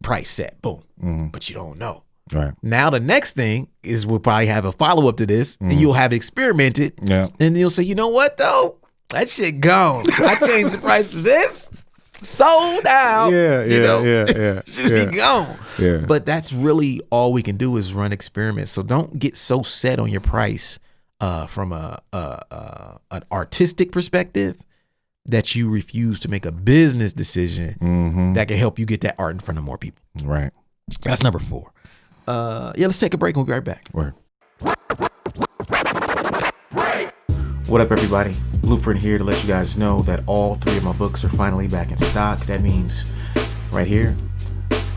A: Price set, boom. But you don't know.
B: Right.
A: Now the next thing is we'll probably have a follow-up to this, and you'll have experimented.
B: Yeah.
A: And you'll say, you know what though? That shit gone. I changed the price to this. Sold out.
B: Yeah.
A: Should be gone.
B: Yeah.
A: But that's really all we can do is run experiments. So don't get so set on your price from an artistic perspective that you refuse to make a business decision that can help you get that art in front of more people.
B: Right.
A: That's number 4. Let's take a break and we'll be right back.
B: Word.
A: What up, everybody? Blueprint here to let you guys know that all 3 of my books are finally back in stock. That means right here,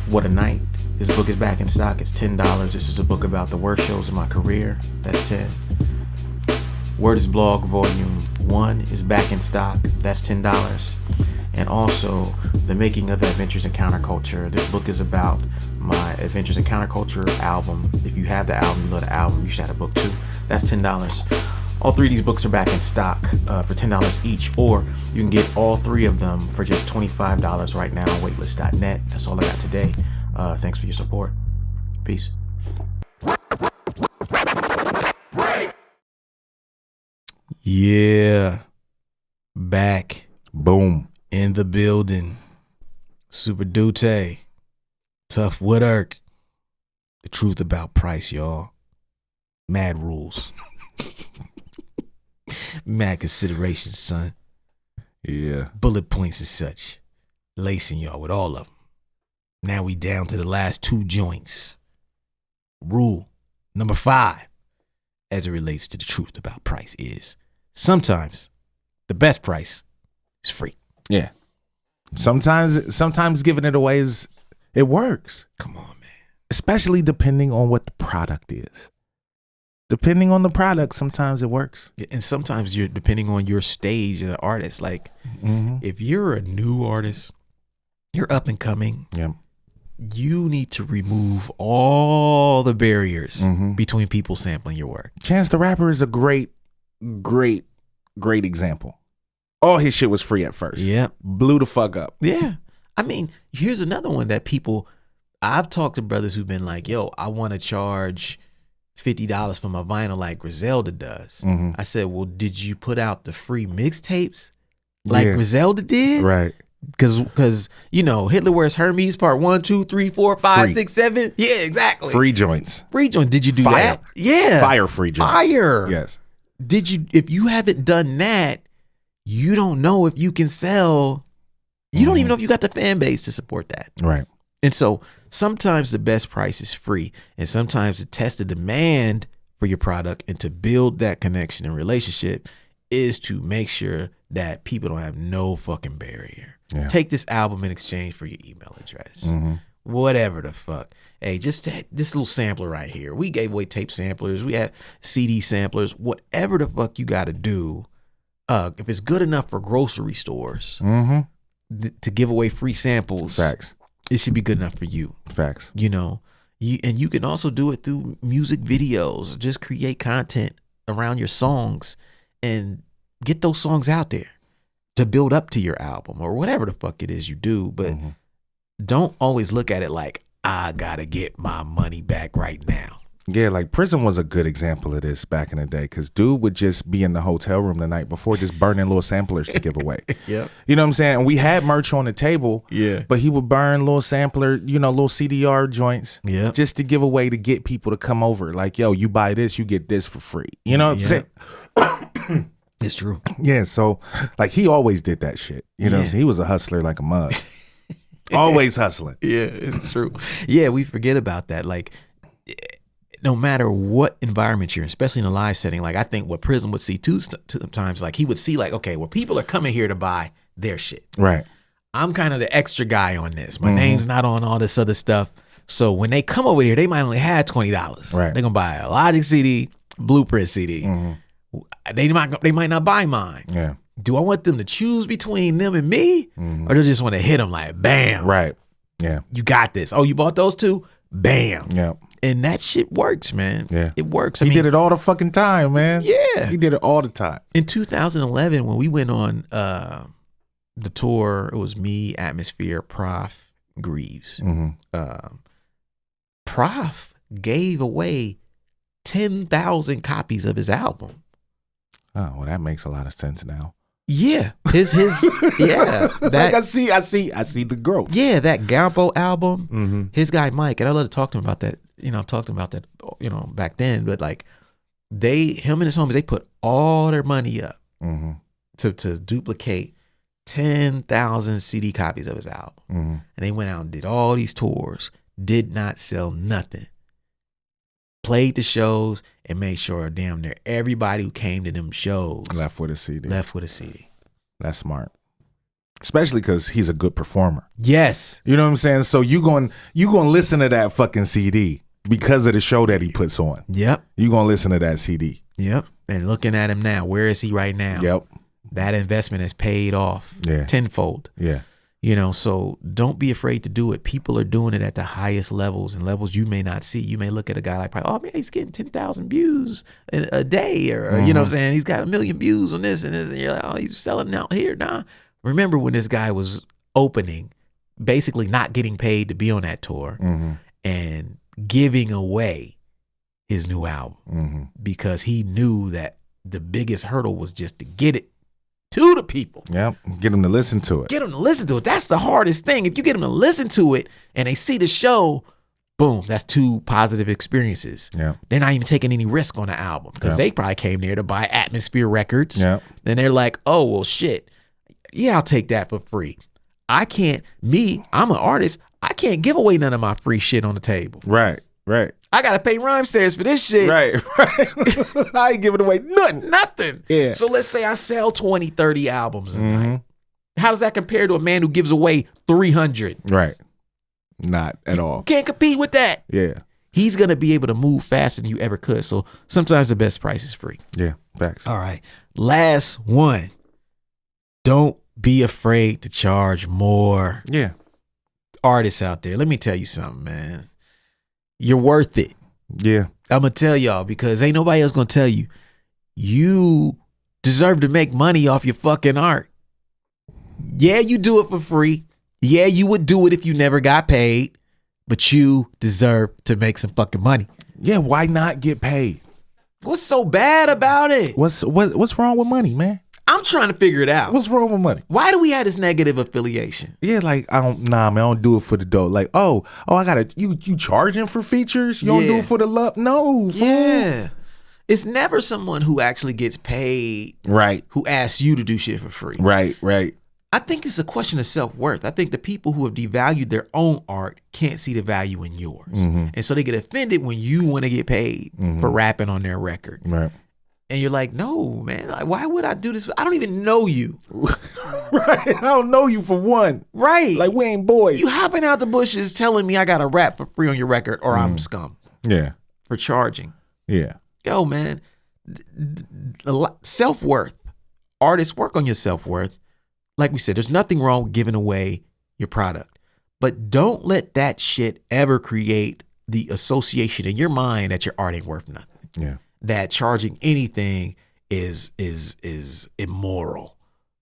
A: What a Night. This book is back in stock. It's $10. This is a book about the worst shows in my career. That's 10. Word is Blog Volume 1 is back in stock. That's $10. And also, The Making of Adventures in Counterculture. This book is about my Adventures in Counterculture album. If you have the album, you love the album, you should have a book too. That's $10. All 3 of these books are back in stock for $10 each, or you can get all 3 of them for just $25 right now on waitlist.net. That's all I got today. Thanks for your support. Peace. Yeah. Back.
B: Boom.
A: In the building. Super Dute. Tough Woodurk. The truth about price, y'all. Mad rules. Mad considerations, son.
B: Yeah.
A: Bullet points and such. Lacing y'all with all of them. Now we down to the last 2 joints. Rule number 5, as it relates to the truth about price, is sometimes the best price is free.
B: Yeah. Sometimes giving it away it works.
A: Come on, man.
B: especially depending on what the product is. Depending on the product, sometimes it works.
A: And sometimes you're depending on your stage as an artist. Like if you're a new artist, you're up and coming.
B: Yeah.
A: You need to remove all the barriers between people sampling your work.
B: Chance the Rapper is a great example. All his shit was free at first.
A: Yep.
B: Blew the fuck up.
A: Yeah. I mean, here's another one that I've talked to brothers who've been like, yo, I want to charge $50 for my vinyl like Griselda does. I said, well, did you put out the free mixtapes like Griselda did?
B: Right.
A: Because Hitler Wears Hermes Part 1, 2, 3, 4, 5,
B: Free.
A: 6, 7. Yeah, exactly.
B: Free joints.
A: Free joint. Did you do
B: Fire.
A: that? Yeah.
B: Fire free joints.
A: Fire.
B: Yes.
A: If you haven't done that, you don't know if you can sell. You don't even know if you got the fan base to support that.
B: Right.
A: And so sometimes the best price is free. And sometimes to test the demand for your product and to build that connection and relationship is to make sure that people don't have no fucking barrier.
B: Yeah.
A: Take this album in exchange for your email address. Whatever the fuck. Hey, just this little sampler right here. We gave away tape samplers. We had CD samplers. Whatever the fuck you got to do. If it's good enough for grocery stores to give away free samples.
B: Facts.
A: It should be good enough for you.
B: Facts.
A: And you can also do it through music videos. Just create content around your songs and get those songs out there to build up to your album or whatever the fuck it is you do. But don't always look at it like, I gotta get my money back right now.
B: Yeah, like Prism was a good example of this back in the day because dude would just be in the hotel room the night before just burning little samplers to give away.
A: Yeah.
B: You know what I'm saying? And we had merch on the table.
A: Yeah.
B: But he would burn little sampler, little CDR joints.
A: Yeah.
B: Just to give away to get people to come over. Like, yo, you buy this, you get this for free. You know what I'm saying?
A: It's true.
B: Yeah, so like he always did that shit. You know what I'm saying? He was a hustler like a mug. Always hustling.
A: Yeah, it's true. Yeah, we forget about that. Like, no matter what environment you're in, especially in a live setting, like I think what Prism would see too sometimes, like he would see like, okay, well, people are coming here to buy their shit.
B: Right.
A: I'm kind of the extra guy on this. My name's not on all this other stuff. So when they come over here, they might only have $20.
B: Right.
A: They're gonna buy a Logic CD, Blueprint CD. They might not buy mine.
B: Yeah.
A: Do I want them to choose between them and me, or do I just want to hit them like, bam?
B: Right. Yeah.
A: You got this. Oh, you bought those two? Bam.
B: Yeah.
A: And that shit works, man.
B: Yeah.
A: It works.
B: He did it all the fucking time, man.
A: Yeah.
B: He did it all the time.
A: In 2011, when we went on the tour, it was me, Atmosphere, Prof, Greaves. Prof gave away 10,000 copies of his album.
B: Oh, well, that makes a lot of sense now.
A: Yeah. His yeah. That,
B: like I see the growth.
A: Yeah, that Gampo album, his guy Mike, and I love to talk to him about that. I've talked to him about that, back then. But like him and his homies, they put all their money up to duplicate 10,000 CD copies of his album. And they went out and did all these tours, did not sell nothing. Played the shows and made sure damn near everybody who came to them shows
B: left with a CD.
A: That's
B: smart. Especially because he's a good performer.
A: Yes.
B: You know what I'm saying? So you going listen to that fucking CD because of the show that he puts on.
A: Yep.
B: You going to listen to that CD.
A: Yep. And looking at him now, where is he right now?
B: Yep.
A: That investment has paid off tenfold.
B: Yeah.
A: So don't be afraid to do it. People are doing it at the highest levels and levels you may not see. You may look at a guy like, oh man, he's getting 10,000 views a day, or you know what I'm saying? He's got 1 million views on this and this, and you're like, oh, he's selling out here. Nah. Remember when this guy was opening, basically not getting paid to be on that tour and giving away his new album because he knew that the biggest hurdle was just to get it to the people.
B: Yep. Get them to listen to it.
A: Get them to listen to it. That's the hardest thing. If you get them to listen to it and they see the show, boom, that's 2 positive experiences.
B: Yeah.
A: They're not even taking any risk on the album because they probably came there to buy Atmosphere Records.
B: Yeah.
A: Then they're like, oh, well, shit. Yeah, I'll take that for free. I'm an artist. I can't give away none of my free shit on the table.
B: Right.
A: I got to pay Rhymestairs for this shit.
B: Right. I ain't giving away nothing. Yeah.
A: So let's say I sell 20, 30 albums a night. How does that compare to a man who gives away 300?
B: Right. Not at all.
A: Can't compete with that.
B: Yeah.
A: He's going to be able to move faster than you ever could. So sometimes the best price is free.
B: Yeah. Facts.
A: All right. Last one. Don't be afraid to charge more.
B: Yeah.
A: Artists out there, let me tell you something, man. You're worth it.
B: Yeah.
A: I'm going to tell y'all because ain't nobody else going to tell you. You deserve to make money off your fucking art. Yeah, you do it for free. Yeah, you would do it if you never got paid, but you deserve to make some fucking money.
B: Yeah. Why not get paid?
A: What's so bad about it?
B: What's wrong with money, man?
A: I'm trying to figure it out.
B: What's wrong with money?
A: Why do we have this negative affiliation?
B: Yeah, like man, I don't do it for the dough. Like, oh, I gotta you charging for features? You don't do it for the love? No, fool.
A: Yeah. It's never someone who actually gets paid,
B: Right.
A: who asks you to do shit for free.
B: Right.
A: I think it's a question of self-worth. I think the people who have devalued their own art can't see the value in yours. And so they get offended when you want to get paid for rapping on their record.
B: Right.
A: And you're like, no, man, like, why would I do this? I don't even know you.
B: Right. I don't know you for one.
A: Right.
B: Like, we ain't boys.
A: You hopping out the bushes telling me I got to rap for free on your record or I'm scum
B: Yeah.
A: for charging.
B: Yeah.
A: Yo, man, self-worth. Artists, work on your self-worth. Like we said, there's nothing wrong with giving away your product. But don't let that shit ever create the association in your mind that your art ain't worth nothing.
B: Yeah.
A: That charging anything is immoral.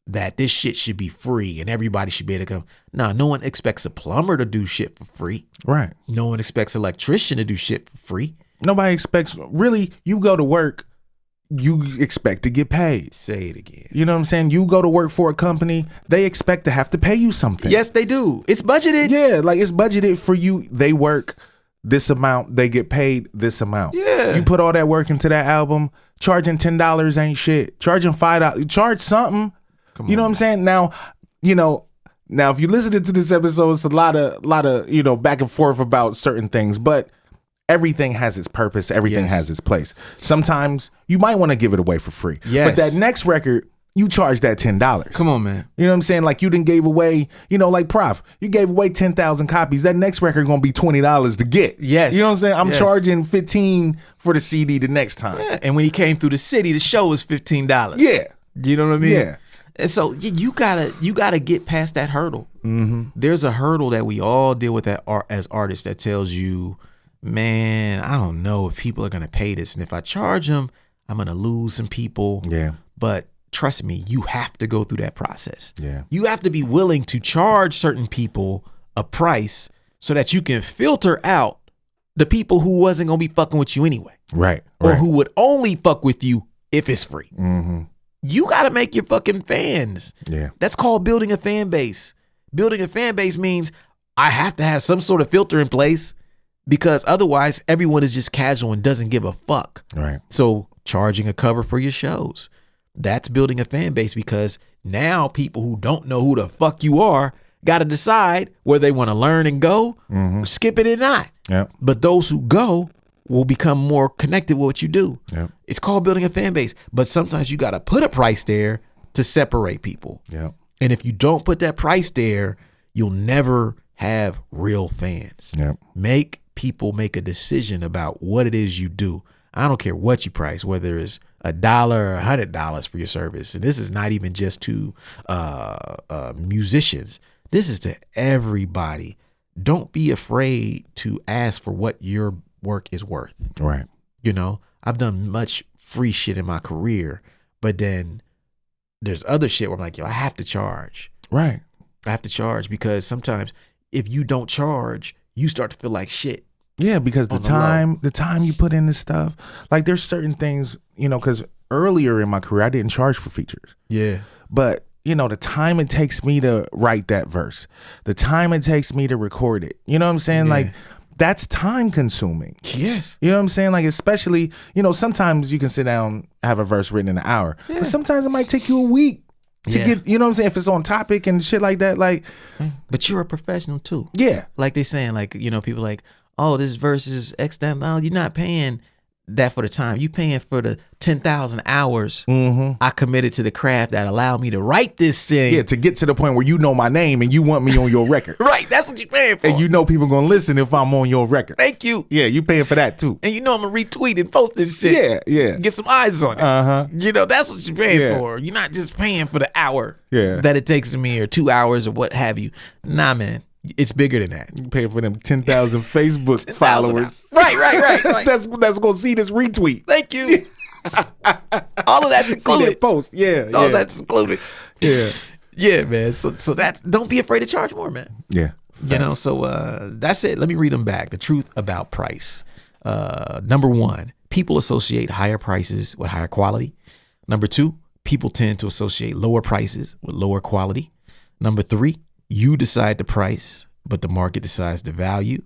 A: That this shit should be free and everybody should be able to come. Nah, no one expects a plumber to do shit for free.
B: Right.
A: No one expects an electrician to do shit for free.
B: Nobody expects, really, you go to work, you expect to get paid.
A: Say it again.
B: You know what I'm saying? You go to work for a company, they expect to have to pay you something.
A: Yes, they do. It's budgeted.
B: Yeah, like it's budgeted for you. They work this amount, they get paid this amount.
A: Yeah.
B: You put all that work into that album, charging $10 ain't shit. Charging $5, charge something. You know what I'm saying? Now, if you listen to this episode, it's a lot of, back and forth about certain things, but everything has its purpose. Everything has its place. Sometimes you might want to give it away for free.
A: Yes.
B: But that next record, you charge that $10.
A: Come on, man.
B: You know what I'm saying? Like you didn't gave away, like Prof, you gave away 10,000 copies. That next record going to be $20 to get.
A: Yes.
B: You know what I'm saying? I'm
A: Yes.
B: charging $15 for the CD the next time.
A: Yeah. And when he came through the city, the show was $15.
B: Yeah.
A: You know what I mean?
B: Yeah.
A: And so you gotta get past that hurdle. Mm-hmm. There's a hurdle that we all deal with as artists that tells you, man, I don't know if people are gonna pay this, and if I charge them, I'm gonna lose some people.
B: Yeah.
A: But trust me, you have to go through that process.
B: Yeah.
A: You have to be willing to charge certain people a price so that you can filter out the people who wasn't gonna be fucking with you anyway,
B: Right.
A: or
B: Right.
A: who would only fuck with you if it's free.
B: Mm-hmm.
A: You got to make your fucking fans.
B: Yeah.
A: That's called building a fan base. Building a fan base means I have to have some sort of filter in place because otherwise everyone is just casual and doesn't give a fuck.
B: Right.
A: So charging a cover for your shows, that's building a fan base because now people who don't know who the fuck you are got to decide whether they want to learn and go, or skip it or not.
B: Yep.
A: But those who go will become more connected with what you do.
B: Yep.
A: It's called building a fan base. But sometimes you got to put a price there to separate people.
B: Yep.
A: And if you don't put that price there, you'll never have real fans.
B: Yep.
A: Make people make a decision about what it is you do. I don't care what you price, whether it's $1 or $100 for your service. And this is not even just to musicians. This is to everybody. Don't be afraid to ask for what your work is worth.
B: Right.
A: I've done much free shit in my career, but then there's other shit where I'm like, yo, I have to charge.
B: Right.
A: I have to charge because sometimes if you don't charge, you start to feel like shit.
B: Yeah, because the time you put in this stuff, like there's certain things, because earlier in my career, I didn't charge for features.
A: Yeah.
B: But, the time it takes me to write that verse, the time it takes me to record it, you know what I'm saying?
A: Yeah.
B: Like, that's time consuming.
A: Yes.
B: You know what I'm saying? Like, especially, sometimes you can sit down, have a verse written in an hour, but sometimes it might take you a week to get, you know what I'm saying? If it's on topic and shit like that, like.
A: But you're a professional too.
B: Yeah.
A: Like they saying, like, people like, oh, this verse is X down. You're not paying that for the time. You paying for the 10,000 hours I committed to the craft that allowed me to write this thing.
B: Yeah, to get to the point where you know my name and you want me on your record.
A: Right, that's what you're paying for.
B: And you know people gonna listen if I'm on your record.
A: Thank you.
B: Yeah, you paying for that too.
A: And you know I'm gonna retweet and post this shit.
B: Yeah.
A: Get some eyes on it. You know, that's what you're paying for. You're not just paying for the hour that it takes me or 2 hours or what have you. Nah, man. It's bigger than that.
B: You paying for them 10,000 Facebook
A: 10,000
B: followers.
A: Right.
B: that's gonna see this retweet.
A: Thank you. All of that's included.
B: See that post.
A: All of that's included.
B: Yeah.
A: Yeah, man. So that's, don't be afraid to charge more, man.
B: Yeah.
A: You know, so that's it. Let me read them back. The truth about price. Number 1, people associate higher prices with higher quality. Number 2, people tend to associate lower prices with lower quality. Number 3, you decide the price, but the market decides the value.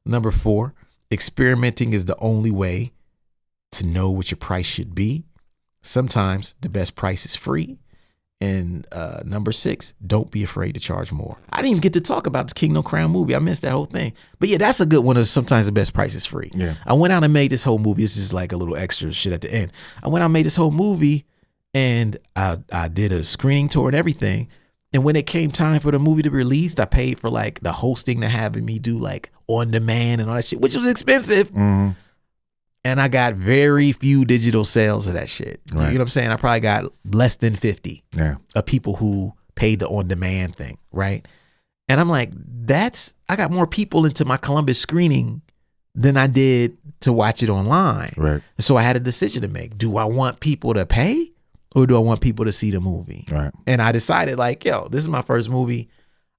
A: Number 4, experimenting is the only way to know what your price should be. Sometimes the best price is free. And number 6, don't be afraid to charge more. I didn't even get to talk about this King No Crown movie. I missed that whole thing. But yeah, that's a good one. Sometimes the best price is free.
B: Yeah.
A: I went out and made this whole movie. This is like a little extra shit at the end. I went out and made this whole movie, and I did a screening tour and everything. And when it came time for the movie to be released, I paid for like the hosting to having me do like on demand and all that shit, which was expensive. And I got very few digital sales of that shit.
B: Right.
A: You know what I'm saying? I probably got less than 50
B: Yeah.
A: of people who paid the on demand thing. Right. And I'm like, I got more people into my Columbus screening than I did to watch it online.
B: Right.
A: So I had a decision to make. Do I want people to pay? Or do I want people to see the movie?
B: Right.
A: And I decided like, yo, this is my first movie.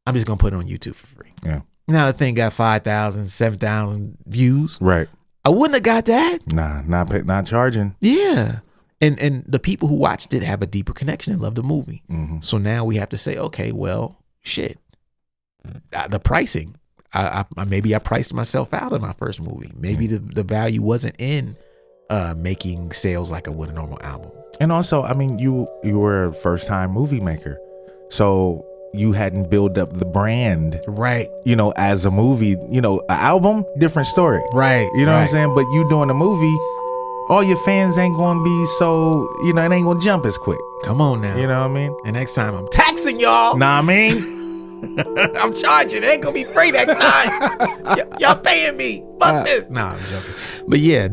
A: I'm just going to put it on YouTube for free.
B: Yeah.
A: Now the thing got 5,000, 7,000 views.
B: Right.
A: I wouldn't have got that.
B: Nah, not charging.
A: Yeah. And the people who watched it have a deeper connection and love the movie. So now we have to say, okay, well, shit. The pricing. Maybe I priced myself out of my first movie. Maybe the value wasn't in making sales like I would a normal album.
B: And also, I mean, you were a first time movie maker, so you hadn't built up the brand,
A: right?
B: You know, as a movie, you know, an album, different story,
A: right?
B: You know what I'm saying? But you doing a movie, all your fans ain't gonna be so, you know, it ain't gonna jump as quick.
A: Come on now,
B: you know what I mean?
A: And next time I'm taxing y'all.
B: Nah, I mean.
A: I'm charging. It ain't gonna be free next time. Y'all paying me. Fuck this. Nah, I'm joking. But yeah,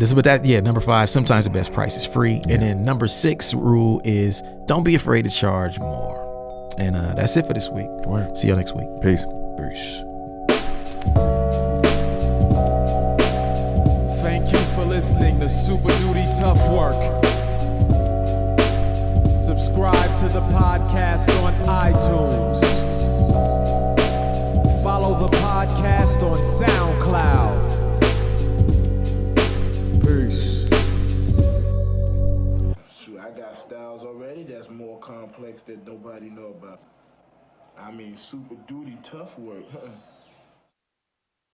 A: number 5, sometimes the best price is free. And then number 6 rule is don't be afraid to charge more. And that's it for this week.
B: Word.
A: See y'all next week.
B: Peace.
C: Thank you for listening to Super Duty Tough Work. Subscribe to the podcast on iTunes. Follow the podcast on SoundCloud. Peace.
D: Shoot, I got styles already that's more complex that nobody know about. I mean, super duty tough work.